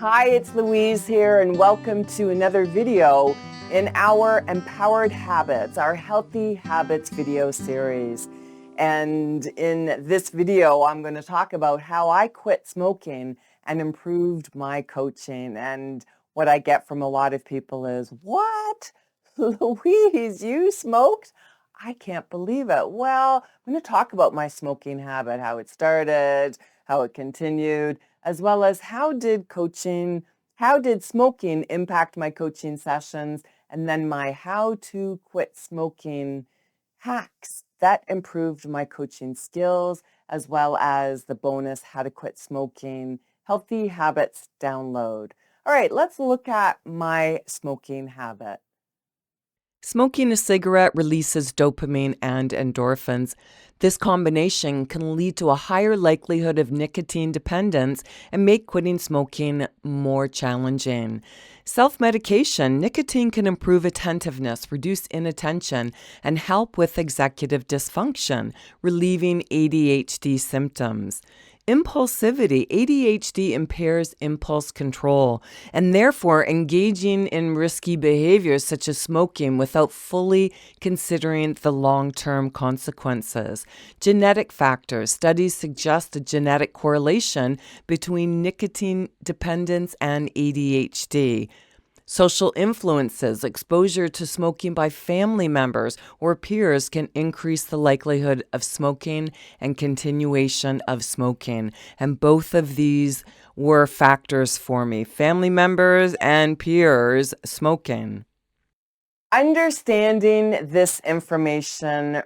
Hi, it's Louise here, and welcome to another video in our Empowered Habits, our Healthy Habits video series. And in this video, I'm going to talk about how I quit smoking and improved my coaching. And what I get from a lot of people is, "What? Louise, you smoked? I can't believe it." Well, I'm going to talk about my smoking habit, how it started, how it continued, as well as how did smoking impact my coaching sessions, and then my how to quit smoking hacks that improved my coaching skills, as well as the bonus how to quit smoking healthy habits download. All right, let's look at my smoking habit. Smoking a cigarette releases dopamine and endorphins. This combination can lead to a higher likelihood of nicotine dependence and make quitting smoking more challenging. Self-medication, nicotine can improve attentiveness, reduce inattention, and help with executive dysfunction, relieving ADHD symptoms. Impulsivity, ADHD impairs impulse control, and therefore engaging in risky behaviors such as smoking without fully considering the long-term consequences. Genetic factors. Studies suggest a genetic correlation between nicotine dependence and ADHD. Social influences, exposure to smoking by family members or peers can increase the likelihood of smoking and continuation of smoking. And both of these were factors for me, family members and peers smoking. Understanding this information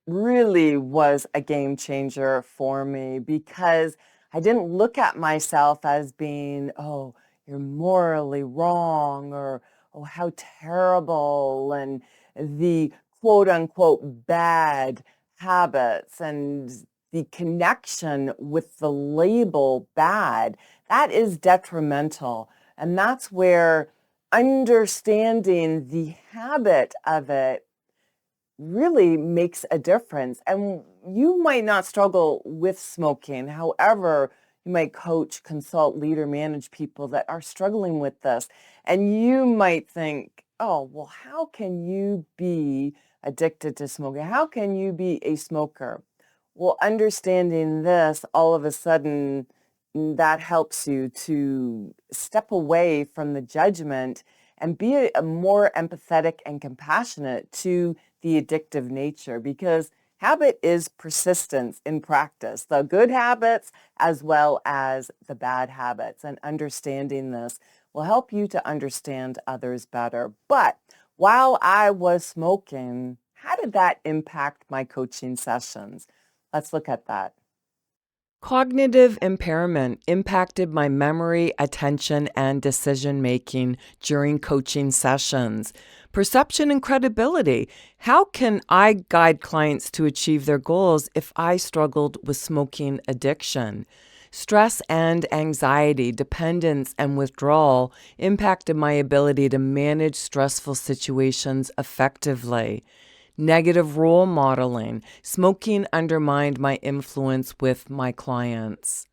really was a game changer for me because I didn't look at myself as being, "Oh, you're morally wrong," or, "Oh, how terrible," and the quote unquote bad habits and the connection with the label bad. That is detrimental. And that's where understanding the habit of it really makes a difference. And you might not struggle with smoking. However, you might coach, consult, lead, or manage people that are struggling with this. And you might think, "Oh, well, how can you be addicted to smoking? How can you be a smoker?" Well, understanding this, all of a sudden, that helps you to step away from the judgment and be a more empathetic and compassionate to the addictive nature, because habit is persistence in practice, the good habits as well as the bad habits. And understanding this will help you to understand others better. But while I was smoking, how did that impact my coaching sessions? Let's look at that. Cognitive impairment impacted my memory, attention, and decision making during coaching sessions. Perception and credibility. How can I guide clients to achieve their goals if I struggled with smoking addiction? Stress and anxiety, dependence, and withdrawal impacted my ability to manage stressful situations effectively. Negative role modeling. Smoking undermined my influence with my clients.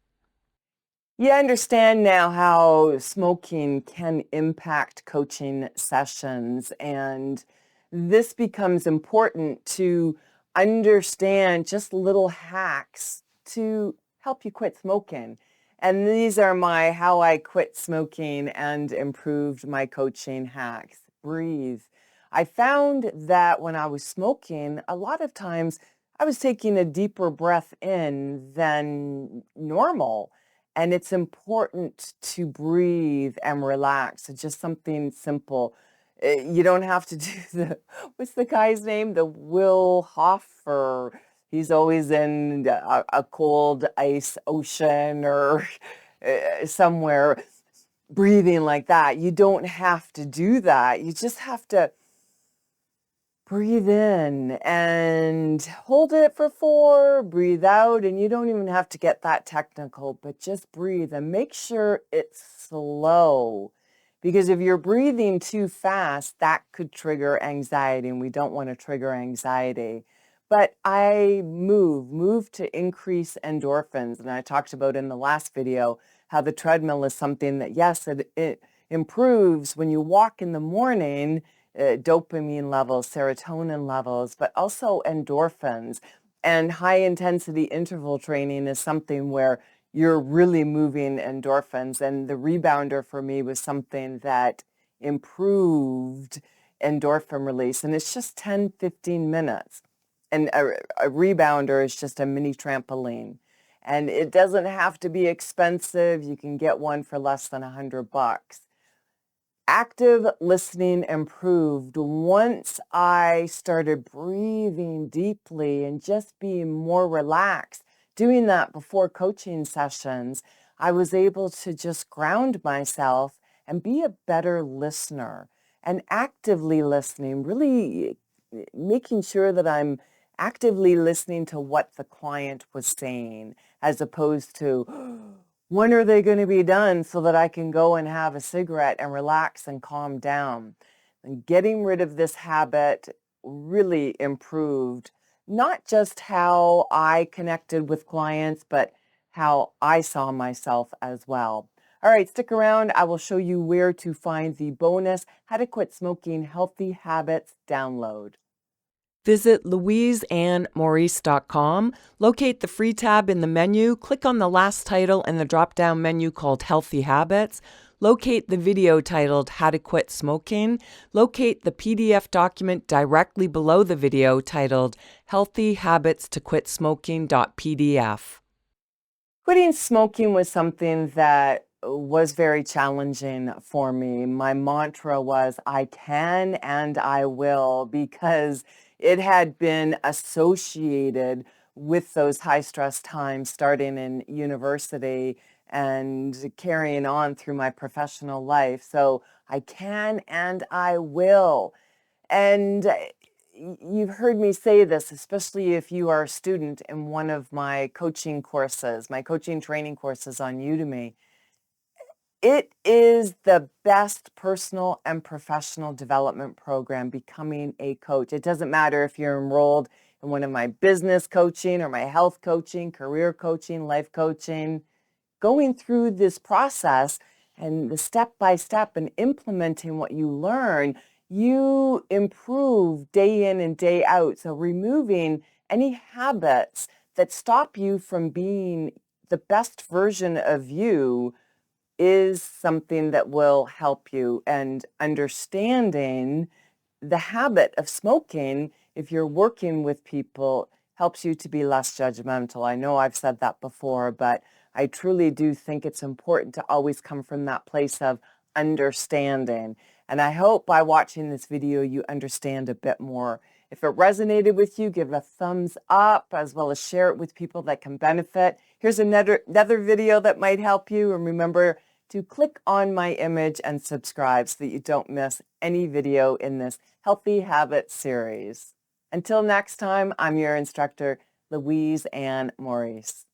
You understand now how smoking can impact coaching sessions, and this becomes important to understand just little hacks to help you quit smoking. And these are my how I quit smoking and improved my coaching hacks. Breathe. I found that when I was smoking, a lot of times I was taking a deeper breath in than normal. And it's important to breathe and relax. It's just something simple. You don't have to do what's the guy's name? The Will Hoffer. He's always in a cold ice ocean or somewhere breathing like that. You don't have to do that. You just have to breathe in and hold it for 4, breathe out, and you don't even have to get that technical, but just breathe and make sure it's slow. Because if you're breathing too fast, that could trigger anxiety, and we don't want to trigger anxiety. but I move to increase endorphins. And I talked about in the last video how the treadmill is something that, yes, it improves when you walk in the morning, dopamine levels, serotonin levels, but also endorphins. And high intensity interval training is something where you're really moving endorphins. And the rebounder for me was something that improved endorphin release. And it's just 10, 15 minutes. And a rebounder is just a mini trampoline. And it doesn't have to be expensive. You can get one for less than $100. Active listening improved once I started breathing deeply and just being more relaxed. Doing that before coaching sessions, I was able to just ground myself and be a better listener. And actively listening, really making sure that I'm actively listening to what the client was saying, as opposed to, when are they going to be done so that I can go and have a cigarette and relax and calm down? And getting rid of this habit really improved not just how I connected with clients, but how I saw myself as well. All right, stick around. I will show you where to find the bonus How to Quit Smoking Healthy Habits download. Visit louiseandmaurice.com, locate the free tab in the menu, click on the last title in the drop-down menu called Healthy Habits, locate the video titled How to Quit Smoking, locate the PDF document directly below the video titled Healthy Habits to Quit Smoking.pdf. Quitting smoking was something that was very challenging for me. My mantra was, I can and I will, because it had been associated with those high stress times starting in university and carrying on through my professional life. So I can and I will. And you've heard me say this, especially if you are a student in one of my coaching courses, my coaching training courses on Udemy. It is the best personal and professional development program, becoming a coach. It doesn't matter if you're enrolled in one of my business coaching or my health coaching, career coaching, life coaching. Going through this process and the step by step and implementing what you learn, you improve day in and day out. So removing any habits that stop you from being the best version of you is something that will help you. And understanding the habit of smoking, if you're working with people, helps you to be less judgmental. I know I've said that before, but I truly do think it's important to always come from that place of understanding. And I hope by watching this video, you understand a bit more. If it resonated with you, give it a thumbs up, as well as share it with people that can benefit. Here's another video that might help you. And remember to click on my image and subscribe so that you don't miss any video in this Healthy Habits series. Until next time, I'm your instructor, Louise and Maurice.